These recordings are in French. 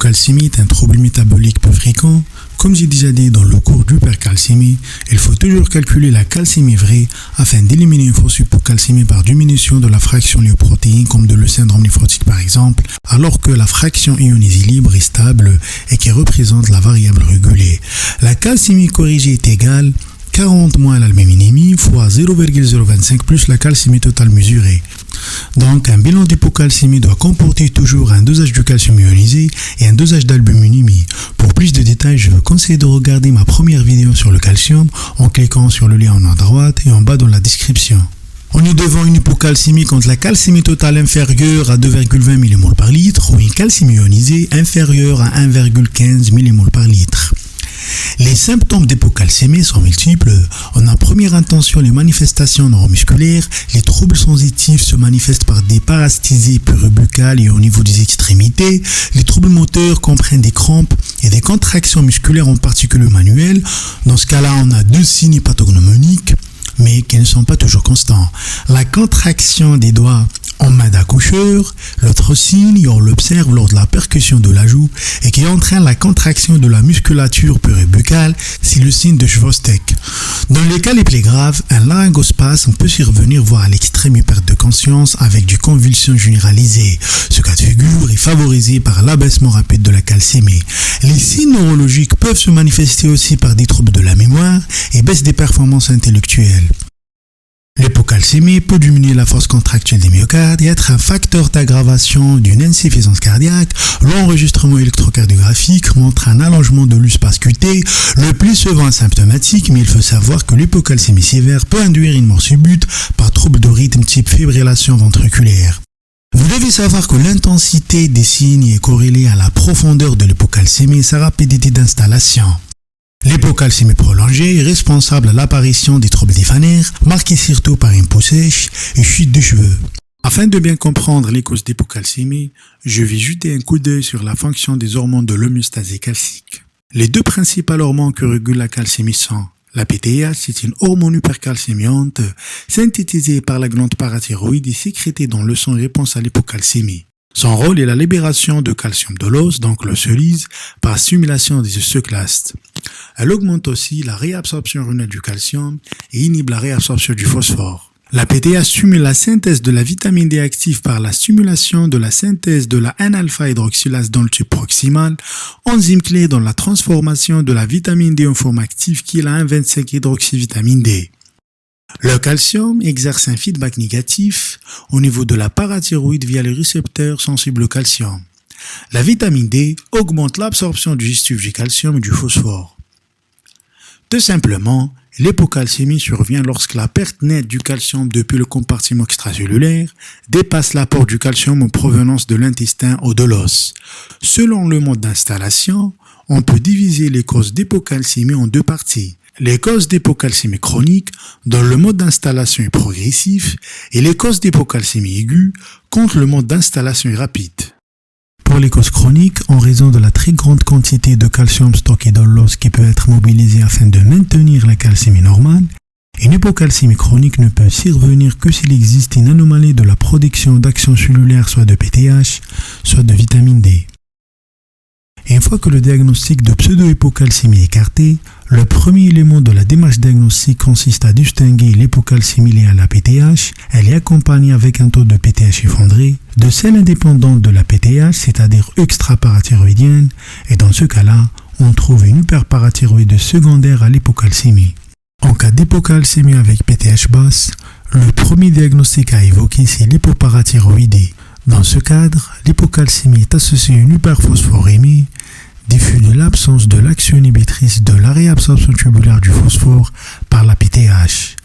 L'hypocalcémie est un trouble métabolique peu fréquent. Comme j'ai déjà dit dans le cours d'hypercalcémie, il faut toujours calculer la calcémie vraie afin d'éliminer une fausse hypocalcémie par diminution de la fraction liée aux protéines comme de le syndrome néphrotique par exemple, alors que la fraction ionisée libre est stable et qui représente la variable régulée. La calcémie corrigée est égale 40 moins l'albuminémie fois 0,025 plus la calcémie totale mesurée. Donc, un bilan d'hypocalcémie doit comporter toujours un dosage du calcium ionisé et un dosage d'albuminémie. Pour plus de détails, je vous conseille de regarder ma première vidéo sur le calcium en cliquant sur le lien en haut à droite et en bas dans la description. On est devant une hypocalcémie quand la calcémie totale inférieure à 2,20 mmol par litre ou une calcémie ionisée inférieure à 1,15 mmol par litre. Les symptômes d'hypocalcémie sont multiples. En première intention, les manifestations neuromusculaires, les troubles sensitifs se manifestent par des parasthésies péribuccales et au niveau des extrémités. Les troubles moteurs comprennent des crampes et des contractions musculaires, en particulier manuelles. Dans ce cas-là, on a deux signes pathognomoniques, mais qui ne sont pas toujours constants. La contraction des doigts en main d'accoucheur, l'autre signe, on l'observe lors de la percussion de la joue et qui entraîne la contraction de la musculature péribuccale, c'est le signe de Chvostek. Dans les cas les plus graves, un laryngospasme peut survenir voire à l'extrême et perte de conscience avec des convulsions généralisées. Ce cas de figure est favorisé par l'abaissement rapide de la calcémie. Les signes neurologiques peuvent se manifester aussi par des troubles de la mémoire et baisse des performances intellectuelles. L'hypocalcémie peut diminuer la force contractuelle des myocardes et être un facteur d'aggravation d'une insuffisance cardiaque. L'enregistrement électrocardiographique montre un allongement de l'espace QT, le plus souvent asymptomatique, mais il faut savoir que l'hypocalcémie sévère peut induire une mort subite par trouble de rythme type fibrillation ventriculaire. Vous devez savoir que l'intensité des signes est corrélée à la profondeur de l'hypocalcémie et sa rapidité d'installation. L'hypocalcémie prolongée est responsable à l'apparition des troubles téphanaires, marqués surtout par une peau sèche et chute de cheveux. Afin de bien comprendre les causes d'hypocalcémie, je vais jeter un coup d'œil sur la fonction des hormones de l'homéostasie calcique. Les deux principales hormones que régulent la calcémie sont la PTH, c'est une hormone hypercalcémiante synthétisée par la glande parathyroïde et sécrétée dans le sang en réponse à l'hypocalcémie. Son rôle est la libération de calcium de l'os, donc l'osmolyse, par stimulation des osteoclastes. Elle augmente aussi la réabsorption rénale du calcium et inhibe la réabsorption du phosphore. La PTH stimule la synthèse de la vitamine D active par la stimulation de la synthèse de la 1-alpha-hydroxylase dans le tube proximal, enzyme clé dans la transformation de la vitamine D en forme active qui est la 1,25-hydroxyvitamine D. Le calcium exerce un feedback négatif au niveau de la parathyroïde via les récepteurs sensibles au calcium. La vitamine D augmente l'absorption digestive du calcium et du phosphore. Tout simplement, l'hypocalcémie survient lorsque la perte nette du calcium depuis le compartiment extracellulaire dépasse l'apport du calcium en provenance de l'intestin ou de l'os. Selon le mode d'installation, on peut diviser les causes d'hypocalcémie en deux parties. Les causes d'hypocalcémie chronique, dont le mode d'installation est progressif, et les causes d'hypocalcémie aiguë, quand le mode d'installation est rapide. Pour les causes chroniques, en raison de la très grande quantité de calcium stocké dans l'os qui peut être mobilisé afin de maintenir la calcémie normale, une hypocalcémie chronique ne peut survenir que s'il existe une anomalie de la production d'action cellulaire soit de PTH, soit de vitamine D. Et une fois que le diagnostic de pseudo-hypocalcémie est écarté, le premier élément de la démarche diagnostique consiste à distinguer l'hypocalcémie liée à la PTH. Elle est accompagnée avec un taux de PTH effondré, de celle indépendante de la PTH, c'est-à-dire extraparathyroïdienne, et dans ce cas-là, on trouve une hyperparathyroïde secondaire à l'hypocalcémie. En cas d'hypocalcémie avec PTH basse, le premier diagnostic à évoquer c'est l'hypoparathyroïdie. Dans ce cadre, l'hypocalcémie est associée à une hyperphosphorémie, diffus de l'absence de l'action inhibitrice de la réabsorption tubulaire du phosphore par la PTH.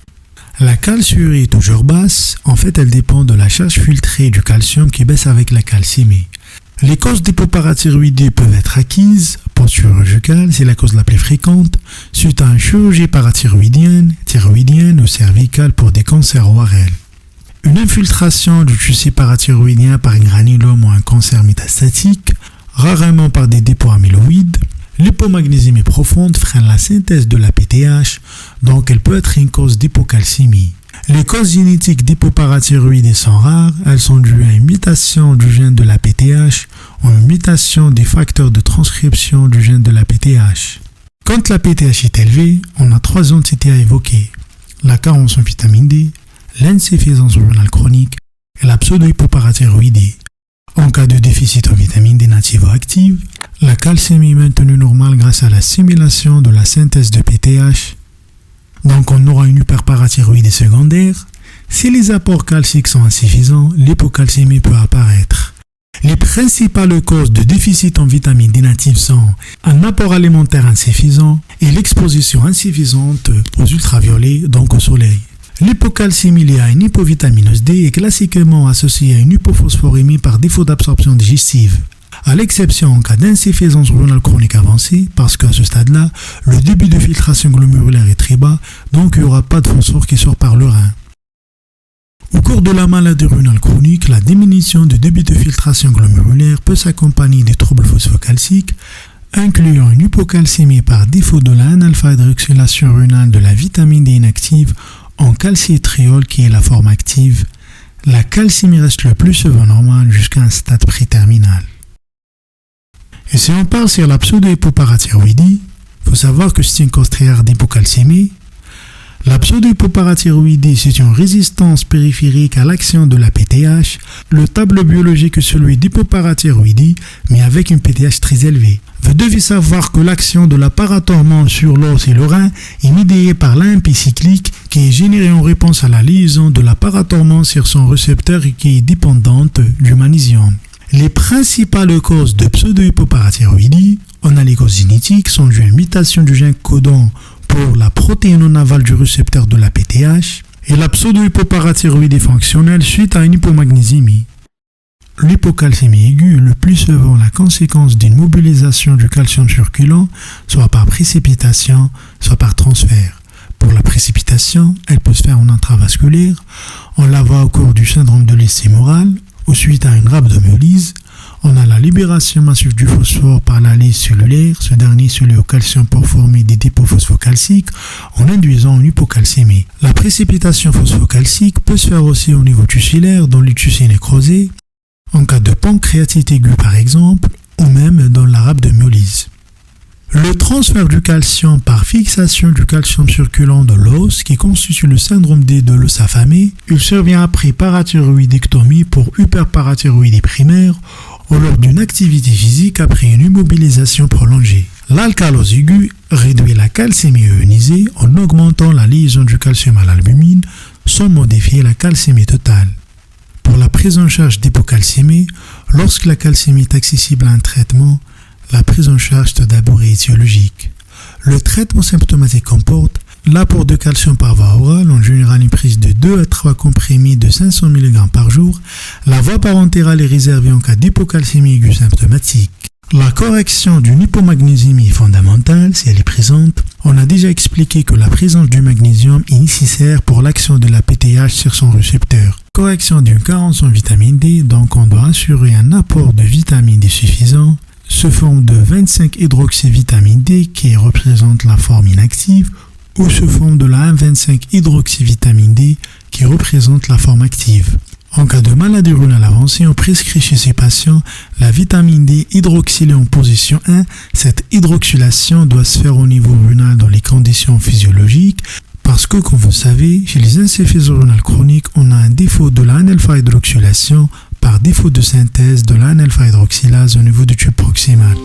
La calciurie est toujours basse, en fait elle dépend de la charge filtrée du calcium qui baisse avec la calcémie. Les causes d'hypoparathyroïdie peuvent être acquises, post-chirurgicales, c'est la cause la plus fréquente, suite à une chirurgie parathyroïdienne, thyroïdienne ou cervicale pour des cancers ORL. Une infiltration du tissu parathyroïdien par un granulome ou un cancer métastatique, rarement par des dépôts amyloïdes, l'hypomagnésémie profonde freine la synthèse de la PTH, donc elle peut être une cause d'hypocalcémie. Les causes génétiques d'hypoparathyroïdie sont rares, elles sont dues à une mutation du gène de la PTH ou une mutation des facteurs de transcription du gène de la PTH. Quand la PTH est élevée, on a 3 entités à évoquer: la carence en vitamine D, l'insuffisance rénale chronique et la pseudo-hypoparathyroïdie. En cas de déficit en vitamine D native ou active, la calcémie est maintenue normale grâce à la stimulation de la synthèse de PTH. Donc on aura une hyperparathyroïdie secondaire. Si les apports calciques sont insuffisants, l'hypocalcémie peut apparaître. Les principales causes de déficit en vitamine D native sont un apport alimentaire insuffisant et l'exposition insuffisante aux ultraviolets, donc au soleil. L'hypocalcémie liée à une hypovitaminose D est classiquement associée à une hypophosphorémie par défaut d'absorption digestive, à l'exception en cas d'insuffisance rénale chronique avancée, parce qu'à ce stade-là, le débit de filtration glomérulaire est très bas, donc il n'y aura pas de phosphore qui sort par le rein. Au cours de la maladie rénale chronique, la diminution du débit de filtration glomérulaire peut s'accompagner des troubles phosphocalciques, incluant une hypocalcémie par défaut de la 1-alpha-hydroxylation rénale de la vitamine D inactive en calcitriol qui est la forme active. La calcémie reste le plus souvent normale jusqu'à un stade préterminal. Et si on parle sur la pseudo-hypoparathyroïdie, il faut savoir que c'est une cause très rare d'hypocalcémie. La pseudo-hypoparathyroïdie, c'est une résistance périphérique à l'action de la PTH. Le tableau biologique est celui d'hypoparathyroïdie, mais avec une PTH très élevée. Vous devez savoir que l'action de la parathormone sur l'os et le rein est médiée par l'AMP cyclique qui est générée en réponse à la liaison de la parathormone sur son récepteur et qui est dépendante du magnésium. Les principales causes de pseudo-hypoparathyroïdie, on a les causes génétiques, sont dues à une mutation du gène codant pour la protéine non aval du récepteur de la PTH et la pseudo-hypoparathyroïdie fonctionnelle suite à une hypomagnésémie. L'hypocalcémie aiguë est le plus souvent la conséquence d'une mobilisation du calcium circulant, soit par précipitation, soit par transfert. Pour la précipitation, elle peut se faire en intravasculaire, on la voit au cours du syndrome de l'est fémoral ou suite à une rhabdomyolyse. On a la libération massive du phosphore par la lyse cellulaire, ce dernier se lie au calcium pour former des dépôts phosphocalciques en induisant une hypocalcémie. La précipitation phosphocalcique peut se faire aussi au niveau tissulaire dans l'utus nécrosé, en cas de pancréatite aiguë par exemple, ou même dans la rhabdomyolyse. Le transfert du calcium par fixation du calcium circulant de l'os qui constitue le syndrome D de l'os affamé, il survient après parathyroïdectomie pour hyperparathyroïdie primaire ou lors d'une activité physique après une immobilisation prolongée. L'alcalose aiguë réduit la calcémie ionisée en augmentant la liaison du calcium à l'albumine sans modifier la calcémie totale. Pour la prise en charge d'hypocalcémie, lorsque la calcémie est accessible à un traitement, la prise en charge doit d'abord être étiologique. Le traitement symptomatique comporte l'apport de calcium par voie orale, en général une prise de 2 à 3 comprimés de 500 mg par jour. La voie parentérale est réservée en cas d'hypocalcémie aiguë symptomatique. La correction d'une hypomagnésémie est fondamentale si elle est présente. On a déjà expliqué que la présence du magnésium est nécessaire pour l'action de la PTH sur son récepteur. Correction d'une carence en vitamine D, donc on doit assurer un apport de vitamine D suffisant, sous forme de 25-hydroxyvitamine D qui représente la forme inactive ou sous forme de la 1,25-hydroxyvitamine D qui représente la forme active. En cas de maladie rénale avancée, on prescrit chez ces patients la vitamine D hydroxylée en position 1. Cette hydroxylation doit se faire au niveau rénal dans les conditions physiologiques parce que, comme vous savez, chez les insuffisances rénales chroniques, on a un défaut de la 1-alpha-hydroxylation par défaut de synthèse de la 1-alpha-hydroxylase au niveau du tube proximal.